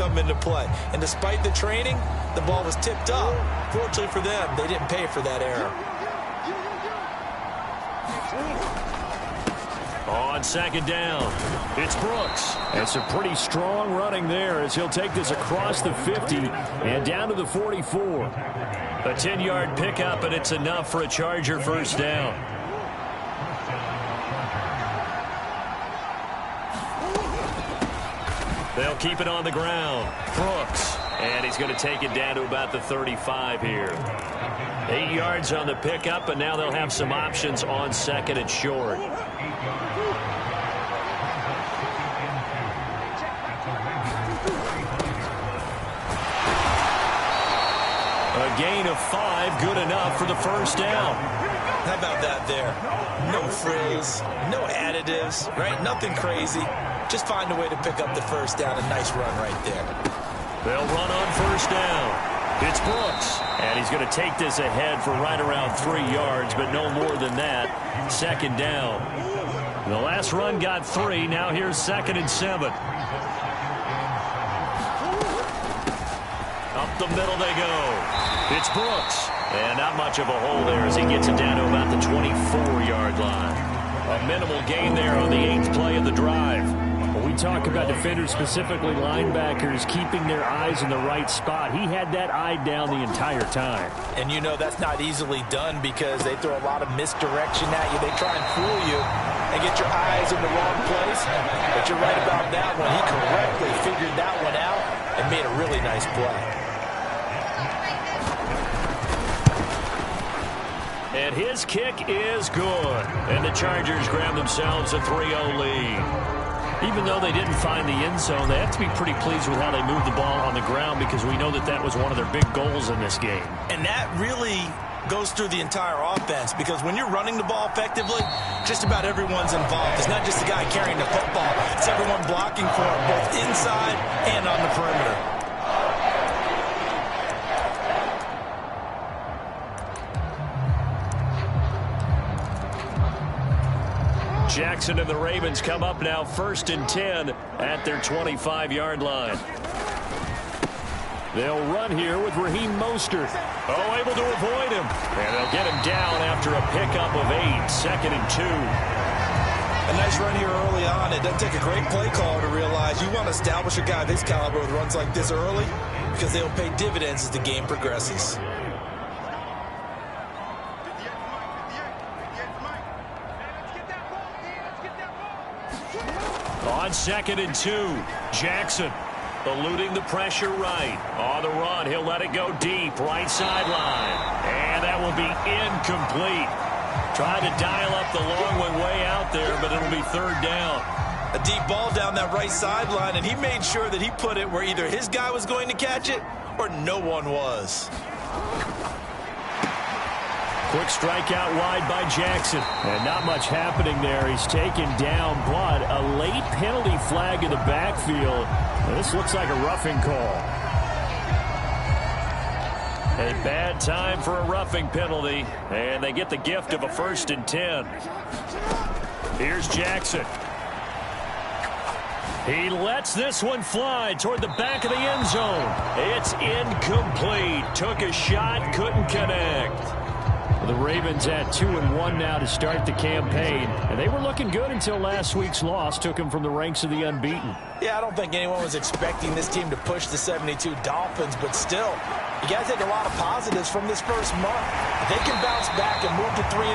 come into play. And despite the training, the ball was tipped up. Fortunately for them, they didn't pay for that error. On second down, it's Brooks. And some pretty strong running there as he'll take this across the 50 and down to the 44. A 10-yard pickup, and it's enough for a Charger first down. They'll keep it on the ground. Brooks. And he's going to take it down to about the 35 here. 8 yards on the pickup, and now they'll have some options on second and short. A gain of 5, good enough for the first down. How about that there? No frills, no additives, right? Nothing crazy. Just find a way to pick up the first down. A nice run right there. They'll run on first down. It's Brooks. And he's going to take this ahead for right around 3 yards, but no more than that. Second down. The last run got 3. Now here's second and 7. Up the middle they go. It's Brooks. And not much of a hole there as he gets it down to about the 24-yard line. A minimal gain there on the 8th play of the drive. We talk about defenders, specifically linebackers, keeping their eyes in the right spot. He had that eye down the entire time. And you know that's not easily done because they throw a lot of misdirection at you. They try and fool you and get your eyes in the wrong place. But you're right about that one. He correctly figured that one out and made a really nice play. And his kick is good. And the Chargers grab themselves a 3-0 lead. Even though they didn't find the end zone, they have to be pretty pleased with how they moved the ball on the ground because we know that that was one of their big goals in this game. And that really goes through the entire offense because when you're running the ball effectively, just about everyone's involved. It's not just the guy carrying the football. It's everyone blocking for him, both inside and on the perimeter. Jackson and the Ravens come up now 1st and 10 at their 25-yard line. They'll run here with Raheem Mostert. Oh, able to avoid him. And they'll get him down after a pickup of 8. 2nd and 2. A nice run here early on. It doesn't take a great play caller to realize you want to establish a guy this caliber with runs like this early because they'll pay dividends as the game progresses. On 2nd and 2, Jackson eluding the pressure right. On the run, he'll let it go deep, right sideline. And that will be incomplete. Tried to dial up the long one way out there, but it'll be 3rd down. A deep ball down that right sideline, and he made sure that he put it where either his guy was going to catch it or no one was. Quick strike out wide by Jackson. And not much happening there. He's taken down, but a late penalty flag in the backfield. This looks like a roughing call. A bad time for a roughing penalty. And they get the gift of a 1st and 10. Here's Jackson. He lets this one fly toward the back of the end zone. It's incomplete. Took a shot, couldn't connect. The Ravens at 2-1 now to start the campaign. And they were looking good until last week's loss took them from the ranks of the unbeaten. Yeah, I don't think anyone was expecting this team to push the 72 Dolphins, but still, you got to take a lot of positives from this first month. If they can bounce back and move to 3-1,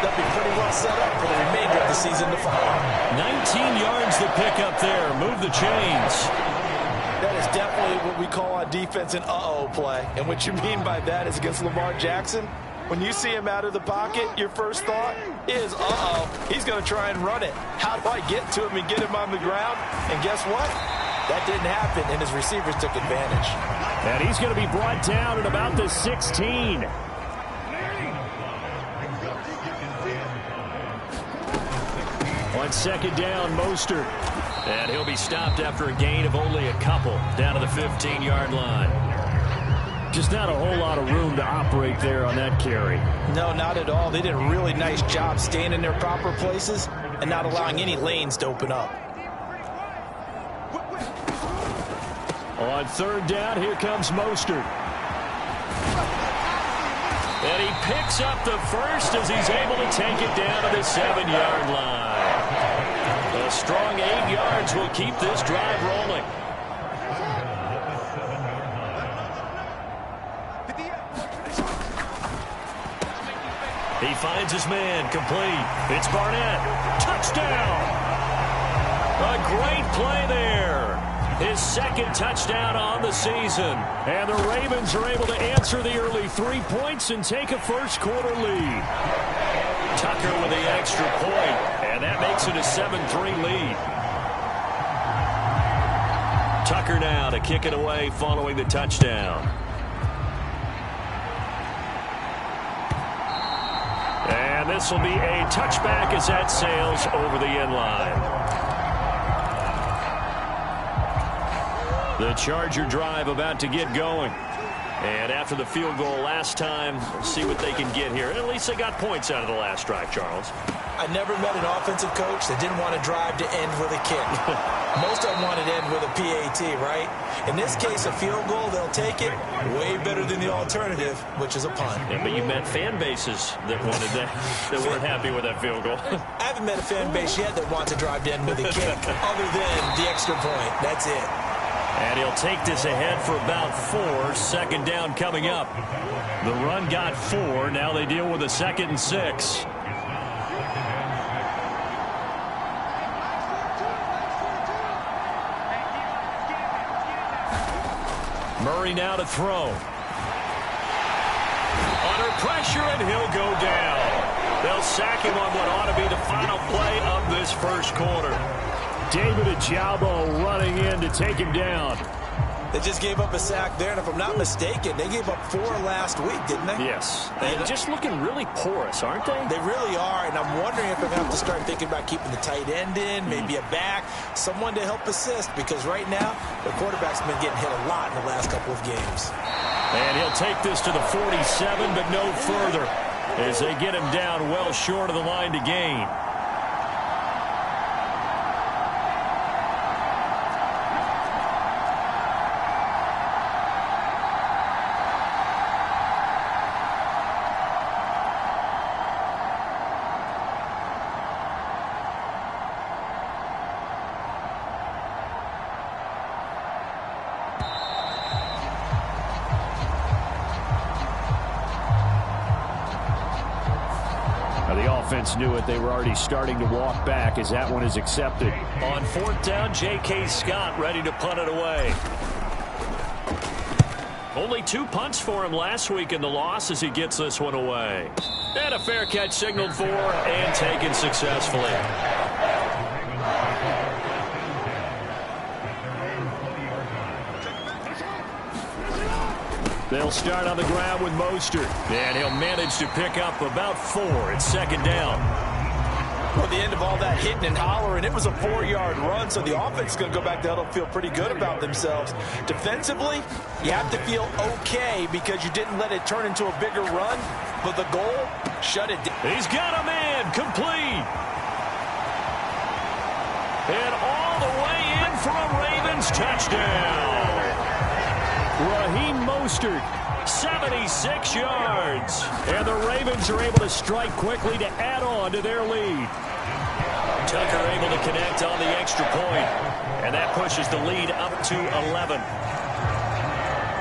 they'll be pretty well set up for the remainder of the season to follow. 19 yards to pick up there. Move the chains. That is definitely what we call on defense an uh-oh play. And what you mean by that is against Lamar Jackson, when you see him out of the pocket, your first thought is, uh-oh, he's going to try and run it. How do I get to him and get him on the ground? And guess what? That didn't happen, and his receivers took advantage. And he's going to be brought down at about the 16. On 2nd down, Mostert. And he'll be stopped after a gain of only a couple down to the 15-yard line. Just not a whole lot of room to operate there on that carry. No, not at all. They did a really nice job staying in their proper places and not allowing any lanes to open up. On third down, here comes Mostert. And he picks up the first as he's able to take it down to the 7-yard line. A strong 8 yards will keep this drive rolling. He finds his man, complete. It's Barnett. Touchdown! A great play there. His second touchdown on the season. And the Ravens are able to answer the early 3 points and take a first-quarter lead. Tucker with the extra point, and that makes it a 7-3 lead. Tucker now to kick it away following the touchdown. And this will be a touchback as that sails over the end line. The Charger drive about to get going. And after the field goal last time, we'll see what they can get here. And at least they got points out of the last drive, Charles. I never met an offensive coach that didn't want to drive to end with a kick. Most of them wanted to end with a PAT, right? In this case, a field goal, they'll take it. Way better than the alternative, which is a punt. Yeah, but you met fan bases that wanted that weren't happy with that field goal. I haven't met a fan base yet that wants to drive to end with a kick, other than the extra point. That's it. And he'll take this ahead for about 4. Second down coming up. The run got 4. Now they deal with a 2nd and 6. Murray now to throw. Under pressure, and he'll go down. They'll sack him on what ought to be the final play of this first quarter. David Ojabo running in to take him down. They just gave up a sack there, and if I'm not mistaken, they gave up 4 last week, didn't they? Yes. They're just looking really porous, aren't they? They really are, and I'm wondering if they're going to have to start thinking about keeping the tight end in, maybe a back, someone to help assist, because right now, the quarterback's been getting hit a lot in the last couple of games. And he'll take this to the 47, but no further, as they get him down well short of the line to gain. Knew it. They were already starting to walk back as that one is accepted. On 4th down, J.K. Scott ready to punt it away. Only 2 punts for him last week in the loss as he gets this one away. And a fair catch signaled for and taken successfully. They'll start on the ground with Mostert. And he'll manage to pick up about 4. It's 2nd down. Well, at the end of all that hitting and hollering, it was a 4-yard run, so the offense is going to go back to huddle, feel pretty good about themselves. Defensively, you have to feel okay because you didn't let it turn into a bigger run, but the goal, shut it down. He's got a man, complete. And all the way in for a Ravens touchdown. Raheem Mostert, 76 yards. And the Ravens are able to strike quickly to add on to their lead. Tucker able to connect on the extra point. And that pushes the lead up to 11.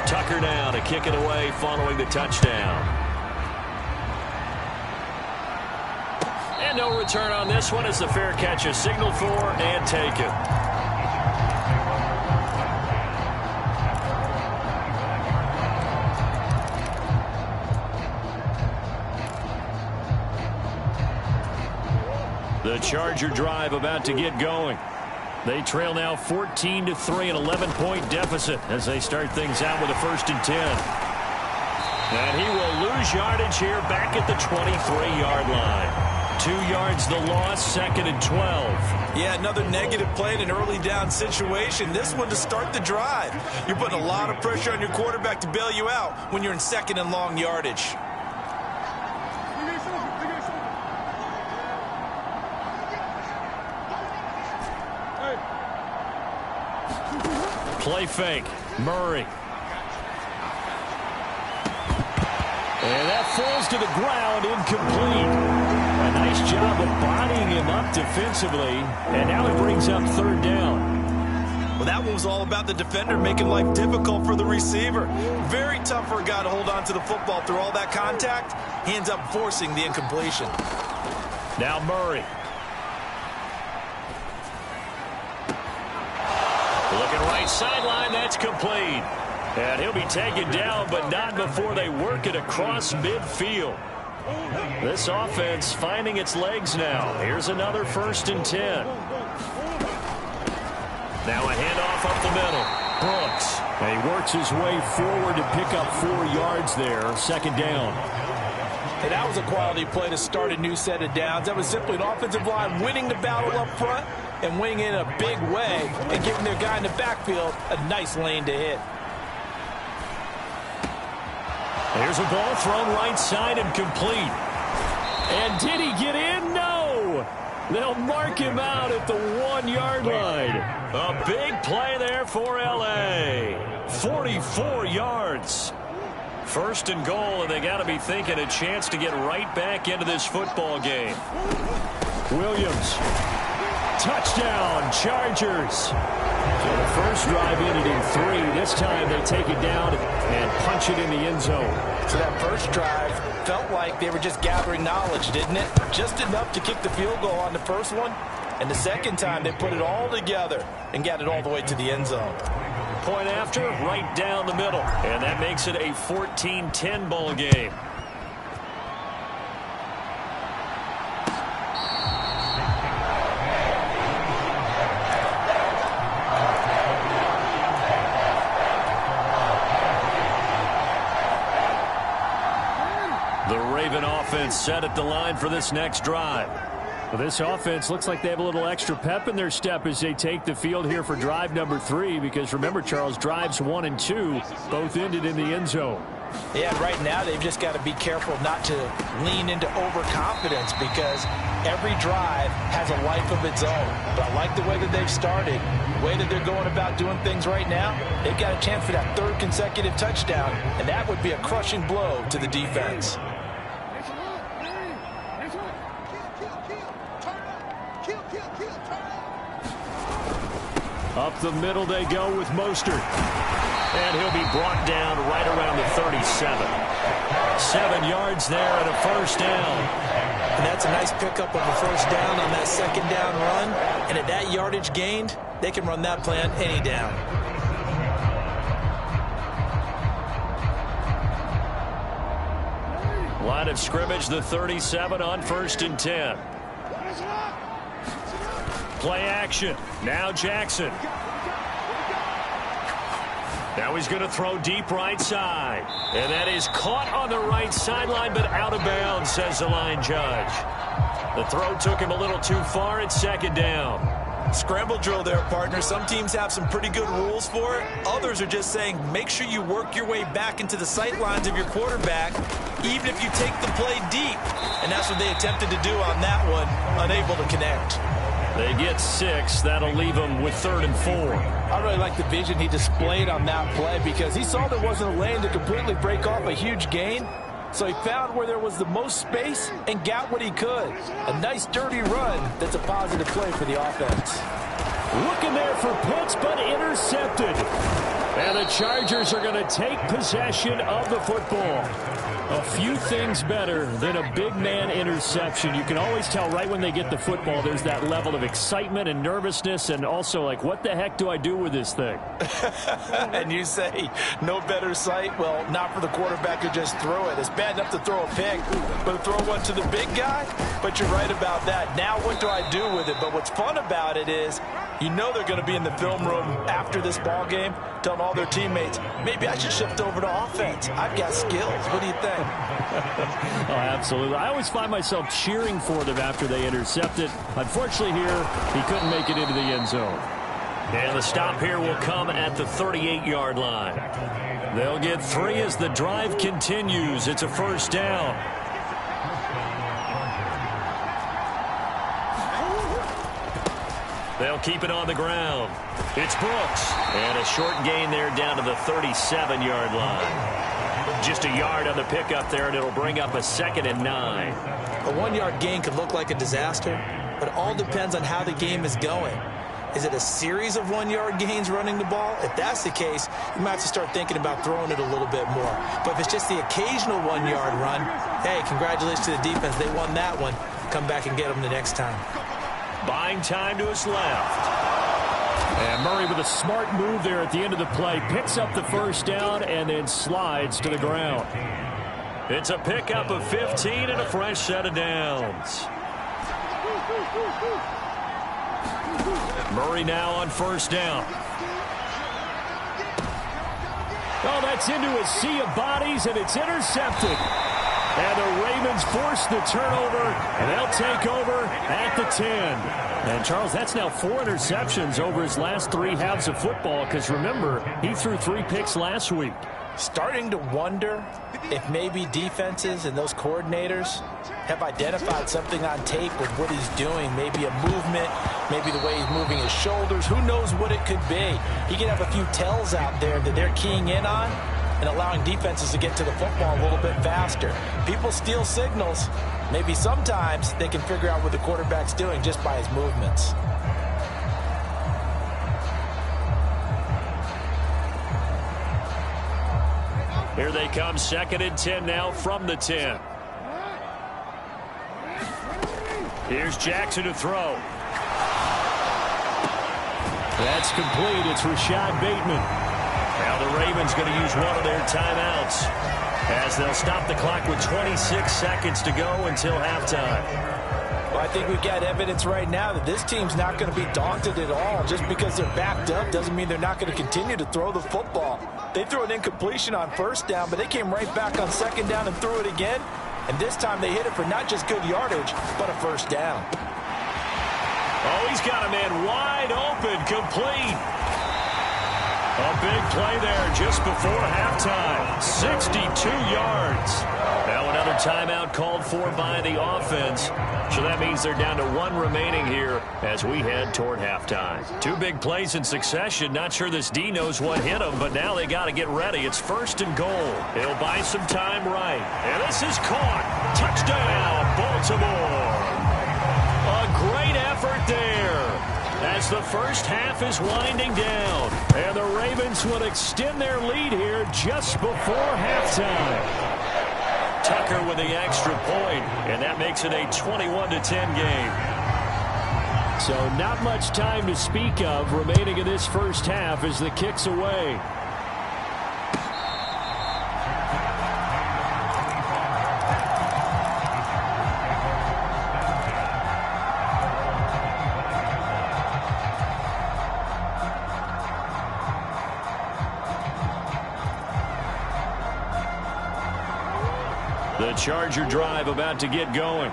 Tucker now to kick it away following the touchdown. And no return on this one as the fair catch is signaled for and taken. The Charger drive about to get going. They trail now 14-3, an 11-point deficit as they start things out with a 1st and 10. And he will lose yardage here back at the 23-yard line. 2 yards the loss, 2nd and 12. Yeah, another negative play in an early down situation. This one to start the drive. You're putting a lot of pressure on your quarterback to bail you out when you're in 2nd and long yardage. Play fake. Murray. And that falls to the ground, incomplete. A nice job of bodying him up defensively. And now it brings up third down. Well, that one was all about the defender making life difficult for the receiver. Very tough for a guy to hold on to the football through all that contact. He ends up forcing the incompletion. Now Murray. Looking right sideline, that's complete. And he'll be taken down, but not before they work it across midfield. This offense finding its legs now. Here's another 1st and 10. Now a handoff up the middle. Brooks. And he works his way forward to pick up 4 yards there. 2nd down. And that was a quality play to start a new set of downs. That was simply an offensive line winning the battle up front and winning in a big way and giving their guy in the backfield a nice lane to hit. Here's a ball thrown right side and complete. And did he get in? No. They'll mark him out at the 1-yard line. A big play there for L.A. 44 yards. 1st and goal, and they got to be thinking a chance to get right back into this football game. Williams. Touchdown, Chargers. So the first drive ended in 3. This time they take it down and punch it in the end zone. So that first drive felt like they were just gathering knowledge, didn't it? Just enough to kick the field goal on the first one. And the second time they put it all together and got it all the way to the end zone. Point after, right down the middle. And that makes it a 14-10 ball game. Offense set at the line for this next drive. Well, this offense looks like they have a little extra pep in their step as they take the field here for drive number 3, because remember, Charles, drives 1 and 2 both ended in the end zone. Yeah, right now they've just got to be careful not to lean into overconfidence, because every drive has a life of its own. But I like the way that they've started, the way that they're going about doing things right now. They've got a chance for that 3rd consecutive touchdown, and that would be a crushing blow to the defense. Up the middle they go with Mostert. And he'll be brought down right around the 37. 7 yards there and a 1st down. And that's a nice pickup of a 1st down on that 2nd down run. And at that yardage gained, they can run that play on any down. Line of scrimmage, the 37 on 1st and 10. Play action. Now Jackson. Now he's going to throw deep right side. And that is caught on the right sideline, but out of bounds, says the line judge. The throw took him a little too far. It's 2nd down. Scramble drill there, partner. Some teams have some pretty good rules for it. Others are just saying make sure you work your way back into the sight lines of your quarterback, even if you take the play deep. And that's what they attempted to do on that one, unable to connect. They get 6. That'll leave them with 3rd and 4. I really like the vision he displayed on that play, because he saw there wasn't a lane to completely break off a huge gain. So he found where there was the most space and got what he could. A nice dirty run that's a positive play for the offense. Looking there for Pitts, but intercepted. And the Chargers are going to take possession of the football. A few things better than a big man interception. You can always tell right when they get the football, there's that level of excitement and nervousness, and also like, what the heck do I do with this thing? And you say no better sight? Well, not for the quarterback to just throw it. It's bad enough to throw a pick, but to throw one to the big guy? But you're right about that. Now what do I do with it? But what's fun about it is, you know they're going to be in the film room after this ball game telling all their teammates, maybe I should shift over to offense. I've got skills. What do you think? Oh, absolutely. I always find myself cheering for them after they intercept it. Unfortunately here, he couldn't make it into the end zone. And the stop here will come at the 38-yard line. They'll get 3 as the drive continues. It's a 1st down. They'll keep it on the ground. It's Brooks. And a short gain there down to the 37-yard line. Just a yard on the pickup there, and it'll bring up a 2nd and 9. A 1-yard gain could look like a disaster, but it all depends on how the game is going. Is it a series of 1-yard gains running the ball? If that's the case, you might have to start thinking about throwing it a little bit more. But if it's just the occasional 1-yard run, hey, congratulations to the defense. They won that one. Come back and get them the next time. Buying time to his left. And Murray with a smart move there at the end of the play. Picks up the first down and then slides to the ground. It's a pickup of 15 and a fresh set of downs. Murray now on first down. Oh, that's into a sea of bodies, and it's intercepted. And the Ravens force the turnover, and they'll take over at the 10. And, Charles, that's now 4 interceptions over his last 3 halves of football, because, remember, he threw 3 picks last week. Starting to wonder if maybe defenses and those coordinators have identified something on tape with what he's doing. Maybe a movement, maybe the way he's moving his shoulders. Who knows what it could be? He could have a few tells out there that they're keying in on and allowing defenses to get to the football a little bit faster. People steal signals. Maybe sometimes they can figure out what the quarterback's doing just by his movements. Here they come, 2nd and 10 now from the 10. Here's Jackson to throw. That's complete. It's Rashad Bateman. Now the Ravens going to use one of their timeouts as they'll stop the clock with 26 seconds to go until halftime. Well, I think we've got evidence right now that this team's not going to be daunted at all. Just because they're backed up doesn't mean they're not going to continue to throw the football. They threw an incompletion on first down, but they came right back on second down and threw it again. And this time they hit it for not just good yardage, but a first down. Oh, he's got a man wide open, complete. A big play there just before halftime. 62 yards. Now another timeout called for by the offense. So that means they're down to 1 remaining here as we head toward halftime. 2 big plays in succession. Not sure this D knows what hit him, but now they got to get ready. It's 1st and goal. He'll buy some time right. And this is caught. Touchdown, Baltimore. A great effort there as the first half is winding down. And the Ravens will extend their lead here just before halftime. Tucker with the extra point, and that makes it a 21-10 game. So not much time to speak of remaining in this first half as the kick's away. The Charger drive about to get going.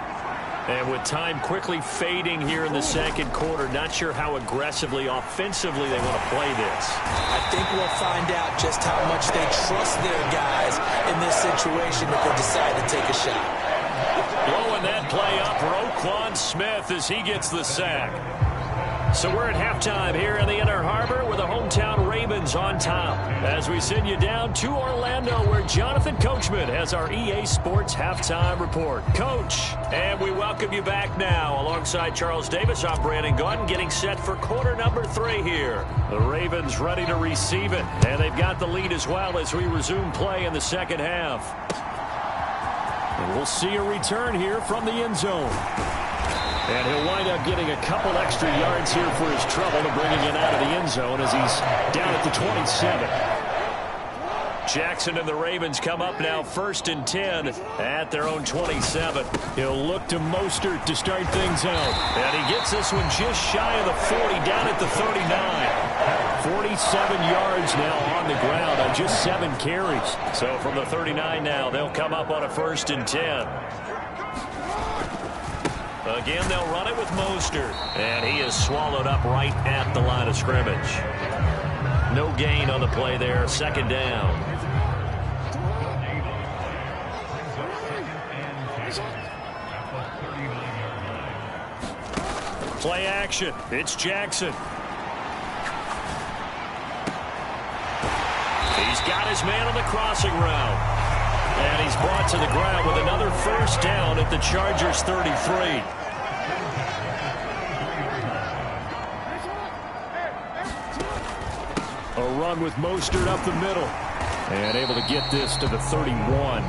And with time quickly fading here in the second quarter, not sure how aggressively, offensively they want to play this. I think we'll find out just how much they trust their guys in this situation if they decide to take a shot. Blowing that play up, Roquan Smith as he gets the sack. So we're at halftime here in the Inner Harbor with the hometown Ravens on top. As we send you down to Orlando where Jonathan Coachman has our EA Sports Halftime Report. Coach, and we welcome you back now. Alongside Charles Davis, I'm Brandon Gunn getting set for quarter number 3 here. The Ravens ready to receive it, and they've got the lead as well as we resume play in the second half. And we'll see a return here from the end zone. And he'll wind up getting a couple extra yards here for his trouble to bringing it out of the end zone as he's down at the 27. Jackson and the Ravens come up now 1st and 10 at their own 27. He'll look to Mostert to start things out. And he gets this one just shy of the 40, down at the 39. 47 yards now on the ground on just 7 carries. So from the 39 now, they'll come up on a 1st and 10. Again, they'll run it with Mostert. And he is swallowed up right at the line of scrimmage. No gain on the play there. 2nd down. Play action. It's Jackson. He's got his man on the crossing route. And he's brought to the ground with another first down at the Chargers' 33. A run with Mostert up the middle. And able to get this to the 31.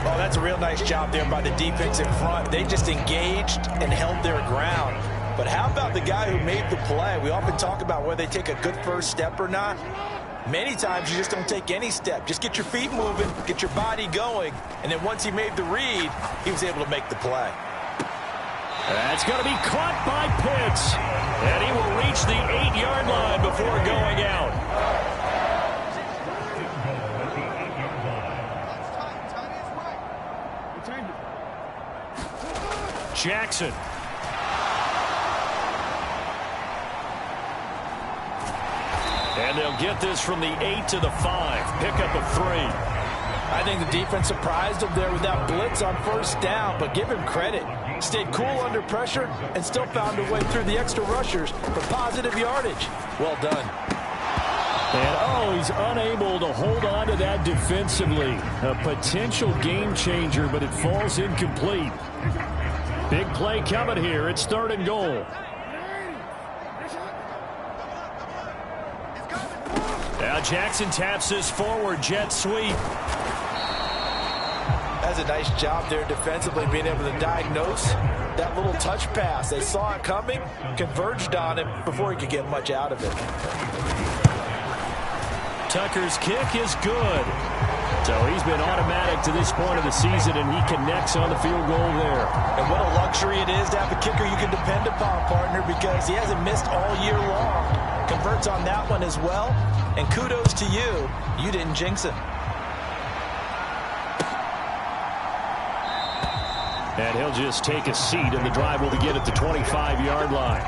Oh, that's a real nice job there by the defense in front. They just engaged and held their ground. But how about the guy who made the play? We often talk about whether they take a good first step or not. Many times you just don't take any step. Just get your feet moving, get your body going, and then once he made the read, he was able to make the play. That's going to be caught by Pitts. And he will reach the 8-yard line before going out. Jackson. And they'll get this from the 8 to the 5. Pickup of 3. I think the defense surprised him there with that blitz on first down, but give him credit. Stayed cool under pressure and still found a way through the extra rushers for positive yardage. Well done. And, oh, he's unable to hold on to that defensively. A potential game changer, but it falls incomplete. Big play coming here. It's 3rd and goal. Now Jackson taps this forward jet sweep. That's a nice job there defensively, being able to diagnose that little touch pass. They saw it coming, converged on him before he could get much out of it. Tucker's kick is good. So he's been automatic to this point of the season, and he connects on the field goal there. And what a luxury it is to have a kicker you can depend upon, partner, because he hasn't missed all year long. Converts on that one as well. And kudos to you. You didn't jinx him. And he'll just take a seat, and the drive will begin at the 25-yard line.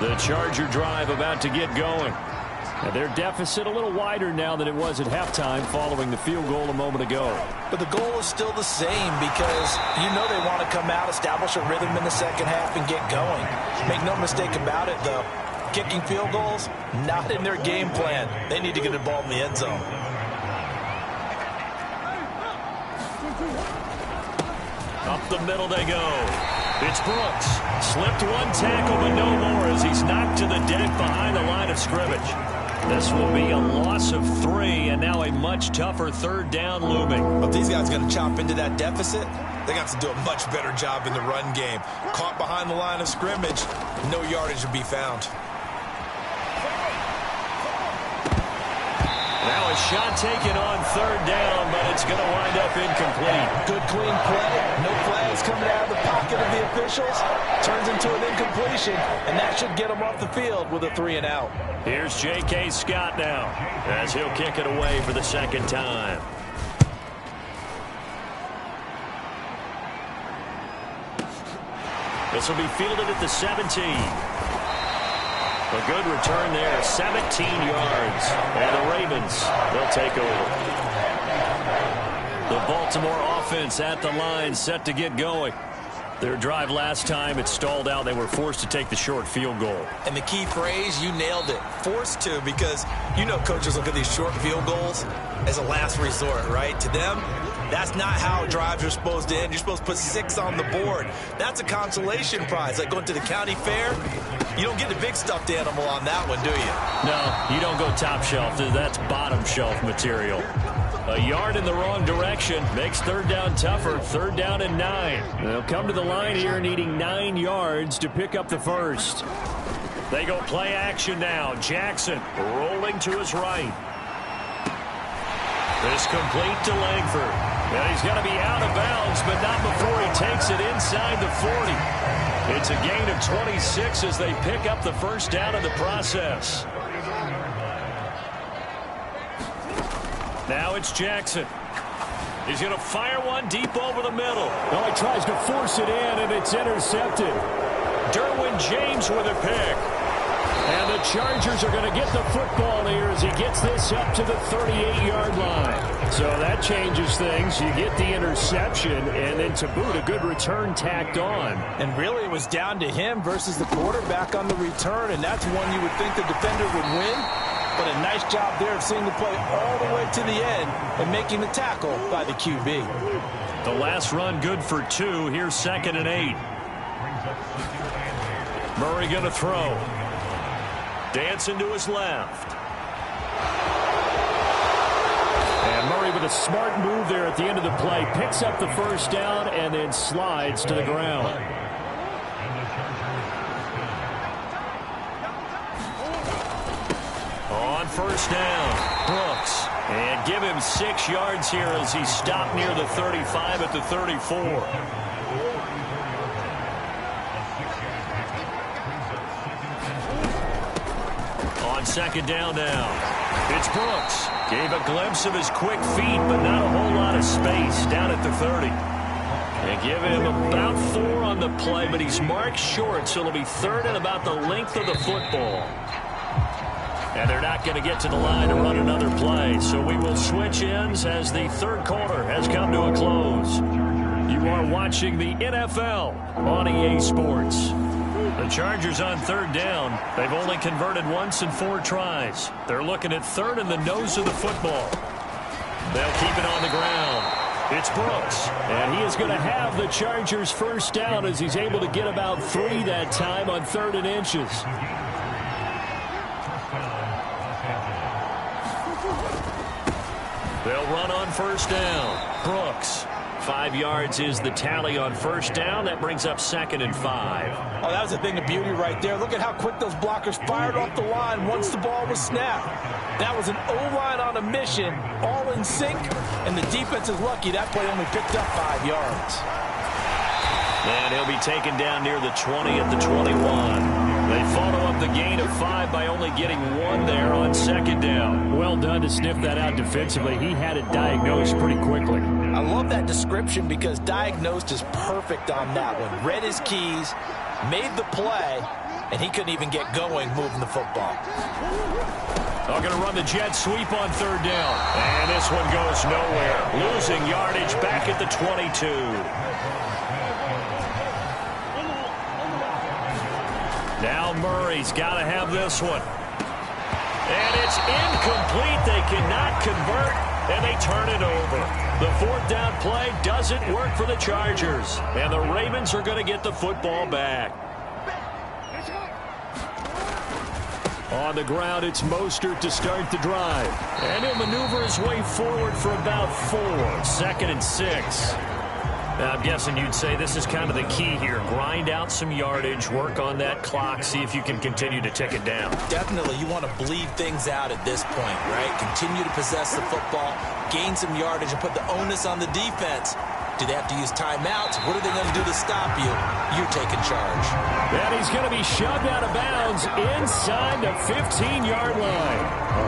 The Charger drive about to get going. And their deficit a little wider now than it was at halftime following the field goal a moment ago. But the goal is still the same because you know they want to come out, establish a rhythm in the second half, and get going. Make no mistake about it, though. Kicking field goals, not in their game plan. They need to get the ball in the end zone. Up the middle they go. It's Brooks. Slipped one tackle, but no more as he's knocked to the deck behind the line of scrimmage. This will be a loss of 3, and now a much tougher 3rd down looming. If these guys are going to chop into that deficit, they got to do a much better job in the run game. Caught behind the line of scrimmage, no yardage to be found. Now a shot taken on 3rd down, but it's going to wind up incomplete. Good clean play. No flags coming out of the pocket of the officials. Turns into an incompletion, and that should get them off the field with a 3 and out. Here's J.K. Scott now as he'll kick it away for the 2nd time. This will be fielded at the 17. A good return there, 17 yards. And the Ravens, they'll take over. The Baltimore offense at the line, set to get going. Their drive last time, it stalled out. They were forced to take the short field goal. And the key phrase, you nailed it. Forced to, because you know coaches look at these short field goals as a last resort, right? To them, that's not how drives are supposed to end. You're supposed to put 6 on the board. That's a consolation prize. Like going to the county fair, you don't get the big stuffed animal on that one, do you? No, you don't go top shelf. That's bottom shelf material. A yard in the wrong direction makes 3rd down tougher. 3rd down and 9. They'll come to the line here needing 9 yards to pick up the first. They go play action now. Jackson rolling to his right. This complete to Langford. And he's going to be out of bounds, but not before he takes it inside the 40. It's a gain of 26 as they pick up the first down in the process. Now it's Jackson. He's going to fire one deep over the middle. Well, he tries to force it in, and it's intercepted. Derwin James with a pick. And the Chargers are going to get the football here as he gets this up to the 38-yard line. So that changes things. You get the interception, and then to boot, a good return tacked on. And really, it was down to him versus the quarterback on the return, and that's one you would think the defender would win. But a nice job there of seeing the play all the way to the end and making the tackle by the QB. The last run good for 2. Here's 2nd and 8. Murray going to throw. Dancing to his left. And Murray with a smart move there at the end of the play. Picks up the first down and then slides to the ground. On first down, Brooks. And give him 6 yards here as he stopped near the 35 at the 34. On 2nd down now, it's Brooks. Gave a glimpse of his quick feet, but not a whole lot of space down at the 30. They give him about 4 on the play, but he's marked short, so it'll be 3rd and about the length of the football. And they're not going to get to the line to run another play, so we will switch ends as the 3rd quarter has come to a close. You are watching the NFL on EA Sports. The Chargers on 3rd down. They've only converted once in 4 tries. They're looking at 3rd in the nose of the football. They'll keep it on the ground. It's Brooks. And he is going to have the Chargers first down as he's able to get about 3 that time on 3rd and inches. They'll run on first down. Brooks. 5 yards is the tally on first down. That brings up 2nd and 5. Oh, that was a thing of beauty right there. Look at how quick those blockers fired off the line once the ball was snapped. That was an O-line on a mission, all in sync, and the defense is lucky that play only picked up 5 yards. And he'll be taken down near the 20 at the 21. They follow up the gain of 5 by only getting 1 there on 2nd down. Well done to sniff that out defensively. He had it diagnosed pretty quickly. I love that description because diagnosed is perfect on that one. Read his keys, made the play, and he couldn't even get going moving the football. They're going to run the jet sweep on 3rd down. And this one goes nowhere. Losing yardage back at the 22. Now Murray's got to have this one. And it's incomplete. They cannot convert, and they turn it over. The 4th down play doesn't work for the Chargers. And the Ravens are going to get the football back. On the ground, it's Mostert to start the drive. And he'll maneuver his way forward for about 4. 2nd and 6. Now, I'm guessing you'd say this is kind of the key here. Grind out some yardage, work on that clock, see if you can continue to tick it down. Definitely, you want to bleed things out at this point, right? Continue to possess the football, gain some yardage, and put the onus on the defense. Do they have to use timeouts? What are they going to do to stop you? You're taking charge. And he's going to be shoved out of bounds inside the 15-yard line.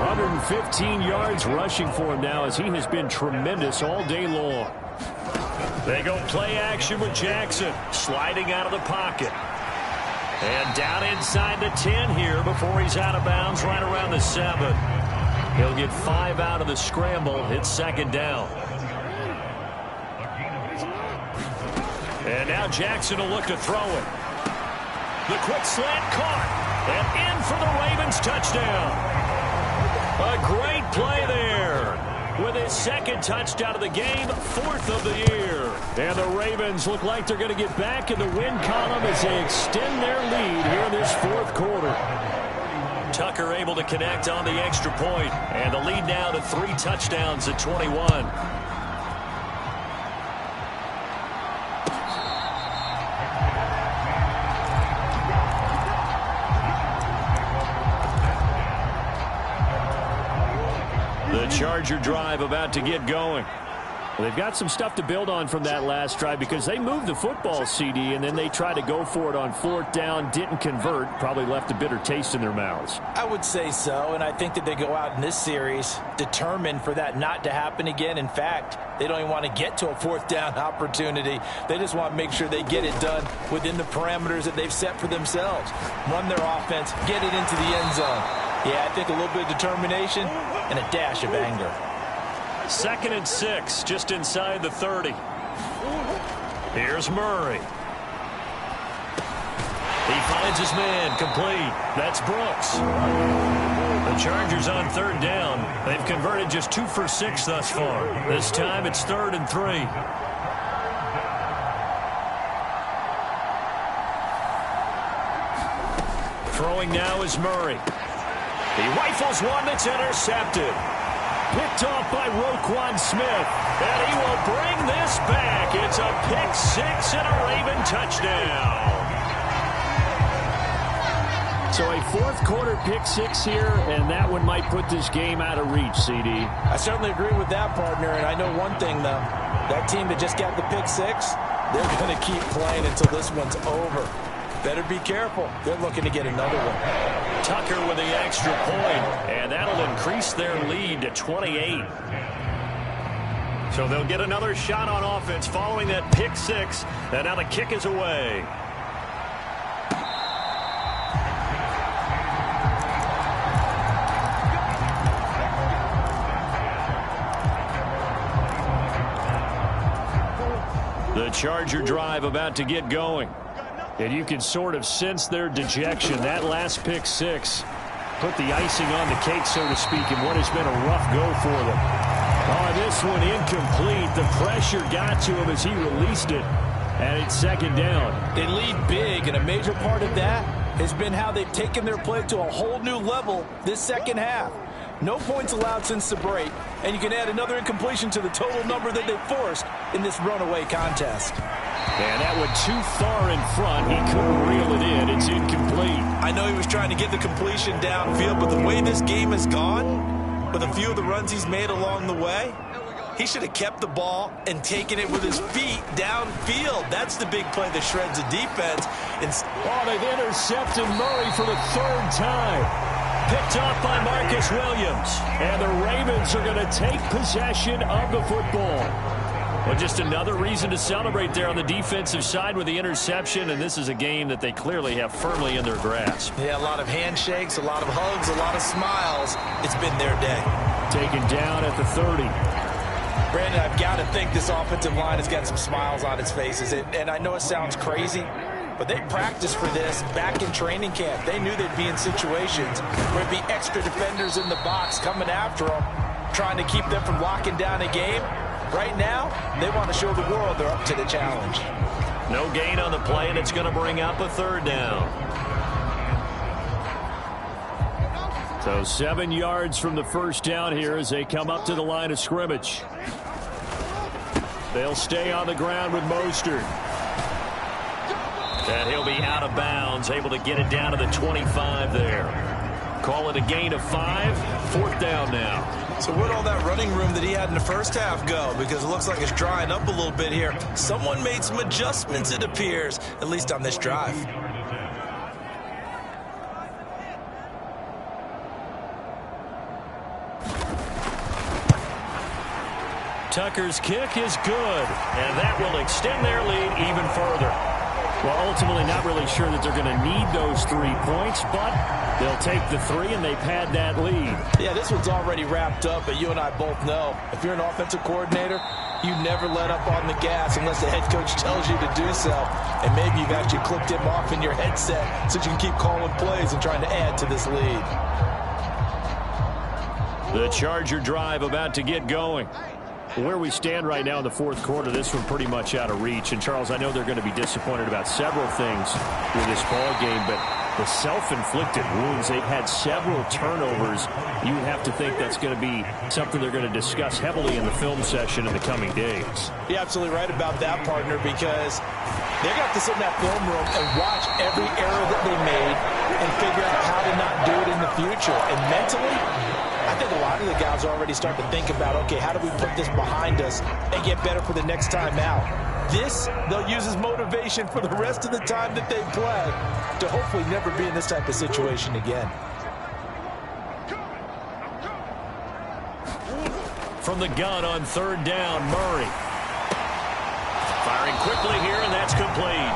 115 yards rushing for him now as he has been tremendous all day long. They go play action with Jackson, sliding out of the pocket. And down inside the 10 here before he's out of bounds right around the 7. He'll get 5 out of the scramble. It's 2nd down. And now Jackson will look to throw it. The quick slant caught. And in for the Ravens touchdown. A great play there. With his 2nd touchdown of the game, 4th of the year. And the Ravens look like they're going to get back in the win column as they extend their lead here in this 4th quarter. Tucker able to connect on the extra point. And the lead now to 3 touchdowns at 21. The Charger drive about to get going. Well, they've got some stuff to build on from that last drive because they moved the football, CD, and then they tried to go for it on 4th down, didn't convert, probably left a bitter taste in their mouths. I would say so, and I think that they go out in this series determined for that not to happen again. In fact, they don't even want to get to a 4th down opportunity. They just want to make sure they get it done within the parameters that they've set for themselves. Run their offense, get it into the end zone. Yeah, I think a little bit of determination and a dash of anger. 2nd and 6, just inside the 30. Here's Murray. He finds his man, complete. That's Brooks. The Chargers on 3rd down. They've converted just 2 for 6 thus far. This time it's 3rd and 3. Throwing now is Murray. He rifles one that's intercepted. Picked off by Roquan Smith. And he will bring this back. It's a pick 6 and a Raven touchdown. So a 4th quarter pick 6 here, and that one might put this game out of reach, CD. I certainly agree with that, partner, and I know one thing, though. That team that just got the pick 6, they're going to keep playing until this one's over. Better be careful. They're looking to get another one. Tucker with the extra point, and that'll increase their lead to 28. So they'll get another shot on offense following that pick 6, and now the kick is away. The Charger drive about to get going. And you can sort of sense their dejection. That last pick 6 put the icing on the cake, so to speak, in what has been a rough go for them. Oh, this one incomplete. The pressure got to him as he released it. And it's 2nd down. They lead big, and a major part of that has been how they've taken their play to a whole new level this second half. No points allowed since the break, and you can add another incompletion to the total number that they forced in this runaway contest. And that went too far in front. He couldn't reel it in. It's incomplete. I know he was trying to get the completion downfield, but the way this game has gone, with a few of the runs he's made along the way, he should have kept the ball and taken it with his feet downfield. That's the big play that shreds the defense. Oh, they've intercepted Murray for the 3rd time. Picked off by Marcus Williams. And the Ravens are going to take possession of the football. Well, just another reason to celebrate there on the defensive side with the interception, and this is a game that they clearly have firmly in their grasp. Yeah, a lot of handshakes, a lot of hugs, a lot of smiles. It's been their day. Taken down at the 30. Brandon, I've got to think this offensive line has got some smiles on its faces, and I know it sounds crazy, but they practiced for this back in training camp. They knew they'd be in situations where there'd be extra defenders in the box coming after them, trying to keep them from locking down a game. Right now, they want to show the world they're up to the challenge. No gain on the play, and it's going to bring up a 3rd down. So 7 yards from the 1st down here as they come up to the line of scrimmage. They'll stay on the ground with Mostert. And he'll be out of bounds, able to get it down to the 25 there. Call it a gain of 5, 4th down now. So where'd all that running room that he had in the first half go? Because it looks like it's drying up a little bit here. Someone made some adjustments, it appears, at least on this drive. Tucker's kick is good, and that will extend their lead even further. Well, ultimately not really sure that they're going to need those 3 points, but they'll take the 3, and they've had that lead. Yeah, this one's already wrapped up, but you and I both know if you're an offensive coordinator, you never let up on the gas unless the head coach tells you to do so. And maybe you've actually clicked him off in your headset so you can keep calling plays and trying to add to this lead. The Charger drive about to get going. Where we stand right now in the 4th quarter, this one pretty much out of reach. And, Charles, I know they're going to be disappointed about several things with this ball game, but the self-inflicted wounds, they've had several turnovers. You would have to think that's going to be something they're going to discuss heavily in the film session in the coming days. You're absolutely right about that, partner, because they're going to have to sit in that film room and watch every error that they made and figure out how to not do it in the future. And mentally, I I think a lot of the guys already start to think about, okay, how do we put this behind us and get better for the next time out? This, they'll use as motivation for the rest of the time that they play to hopefully never be in this type of situation again. From the gun on third down, Murray. Firing quickly here, and that's complete.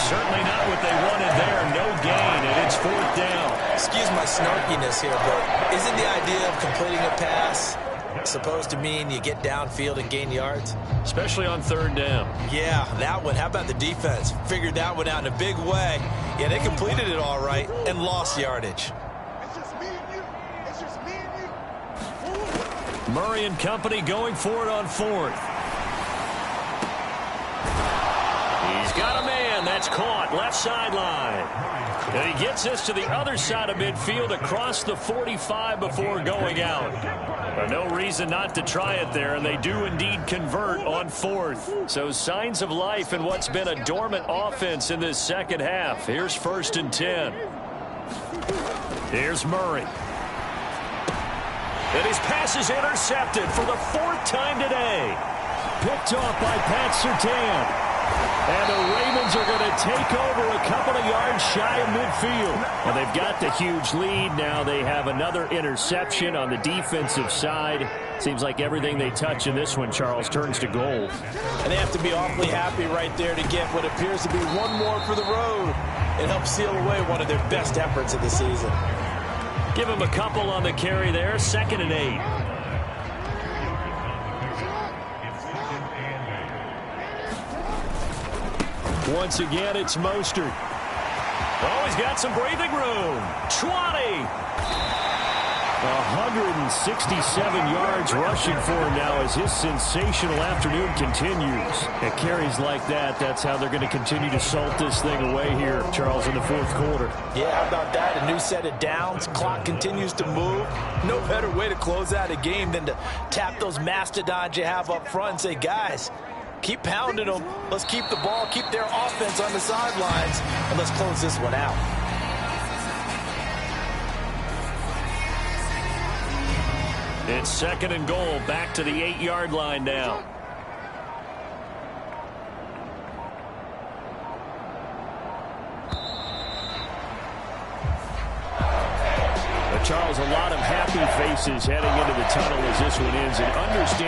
Certainly not what they wanted there. No gain, and it's fourth down. Excuse my snarkiness here, but isn't the idea of completing a pass supposed to mean you get downfield and gain yards? Especially on third down. Yeah, that one. How about the defense? Figured that one out in a big way. Yeah, they completed it all right and lost yardage. Murray and company going for it on fourth. He's got a man. That's caught. Left sideline. And he gets this to the other side of midfield across the 45 before going out. But no reason not to try it there, and they do indeed convert on fourth. So signs of life in what's been a dormant offense in this second half. Here's 1st and 10. Here's Murray. And his pass is intercepted for the 4th time today. Picked off by Pat Surtain. And the Ravens are going to take over a couple of yards shy of midfield. Well, they've got the huge lead. Now they have another interception on the defensive side. Seems like everything they touch in this one, Charles, turns to gold. And they have to be awfully happy right there to get what appears to be one more for the road. It helps seal away one of their best efforts of the season. Give him a couple on the carry there. 2nd and 8. Once again, it's Mostert. Oh, he's got some breathing room. 20. 167 yards rushing for him now as his sensational afternoon continues. At carries like that, that's how they're going to continue to salt this thing away here, Charles, in the 4th quarter. Yeah, how about that? A new set of downs. Clock continues to move. No better way to close out a game than to tap those mastodons you have up front and say, guys, keep pounding them. Let's keep the ball, keep their offense on the sidelines, and let's close this one out. It's 2nd and goal, back to the 8-yard line now. But Charles, a lot of happy faces heading into the tunnel as this one ends, and understandable.